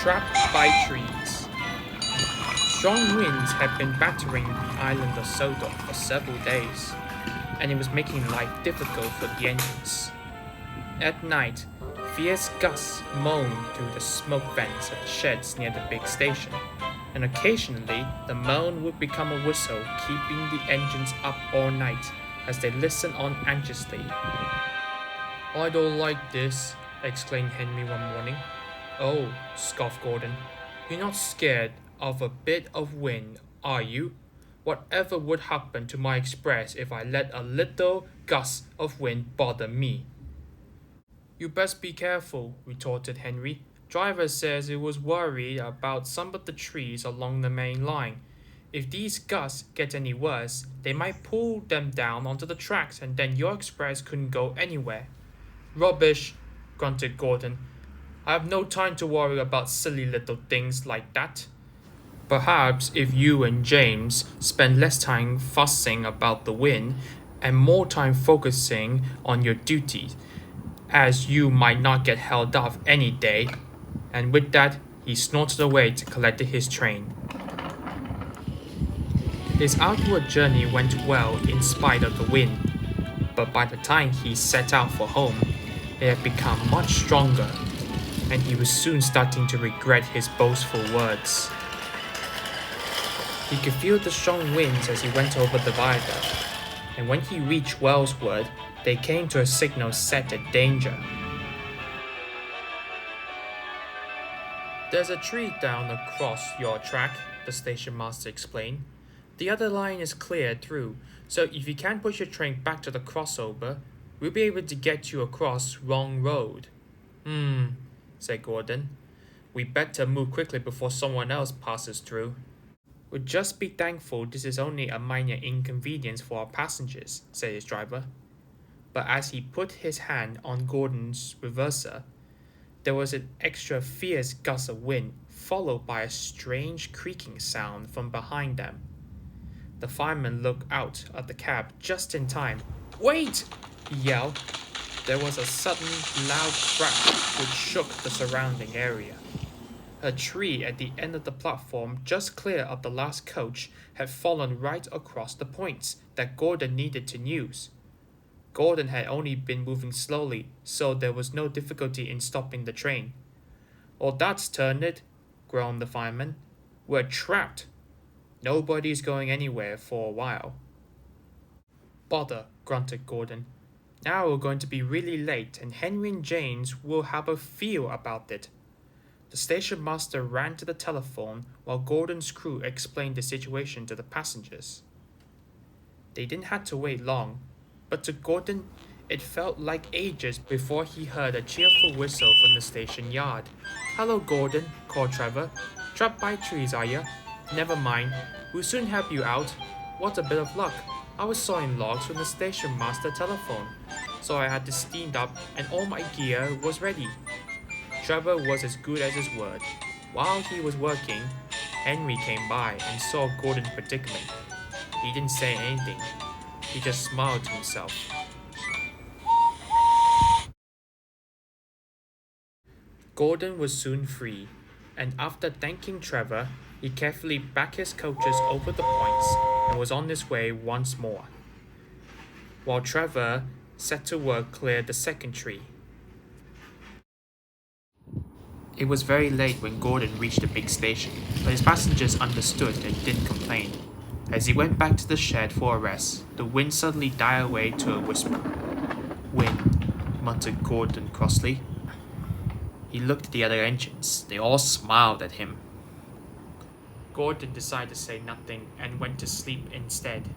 Trapped by trees. Strong winds had been battering the island of Sodor for several days, and it was making life difficult for the engines. At night, fierce gusts moaned through the smoke vents at the sheds near the big station, and occasionally the moan would become a whistle, keeping the engines up all night as they listened on anxiously. "I don't like this," exclaimed Henry one morning. "Oh," scoffed Gordon, "you're not scared of a bit of wind, are you? Whatever would happen to my express if I let a little gust of wind bother me?" "You best be careful," retorted Henry. "Driver says it was worried about some of the trees along the main line. If these gusts get any worse, they might pull them down onto the tracks and then your express couldn't go anywhere." "Rubbish," grunted Gordon. "I have no time to worry about silly little things like that." "Perhaps if you and James spend less time fussing about the wind and more time focusing on your duties, as you might not get held off any day." And with that, he snorted away to collect his train. His outward journey went well in spite of the wind, but by the time he set out for home, it had become much stronger, and he was soon starting to regret his boastful words. He could feel the strong winds as he went over the viaduct, and when he reached Wellsworth, they came to a signal set at danger. "There's a tree down across your track," the station master explained. "The other line is cleared through, so if you can't push your train back to the crossover, we'll be able to get you across wrong road." Said Gordon. "We better move quickly before someone else passes through." "We'll just be thankful this is only a minor inconvenience for our passengers," said his driver. But as he put his hand on Gordon's reverser, there was an extra fierce gust of wind, followed by a strange creaking sound from behind them. The fireman looked out of the cab just in time. "Wait!" he yelled. There was a sudden, loud crash which shook the surrounding area. A tree at the end of the platform, just clear of the last coach, had fallen right across the points that Gordon needed to use. Gordon had only been moving slowly, so there was no difficulty in stopping the train. "Well, that's turned it," groaned the fireman. "We're trapped. Nobody's going anywhere for a while." "Bother," grunted Gordon. "Now we're going to be really late, and Henry and James will have a feel about it." The station master ran to the telephone while Gordon's crew explained the situation to the passengers. They didn't have to wait long, but to Gordon, it felt like ages before he heard a cheerful whistle from the station yard. "Hello, Gordon," called Trevor. "Trapped by trees, are ya? Never mind, we'll soon help you out. What a bit of luck. I was sawing logs when the station master telephoned, so I had this steamed up and all my gear was ready." Trevor was as good as his word. While he was working, Henry came by and saw Gordon's predicament. He didn't say anything. He just smiled to himself. Gordon was soon free, and after thanking Trevor, he carefully backed his coaches over the points and was on his way once more, while Trevor set to work clear the second tree. It was very late when Gordon reached the big station, but his passengers understood and didn't complain. As he went back to the shed for a rest, the wind suddenly died away to a whisper. "Wind," muttered Gordon crossly. He looked at the other engines. They all smiled at him. Gordon decided to say nothing and went to sleep instead.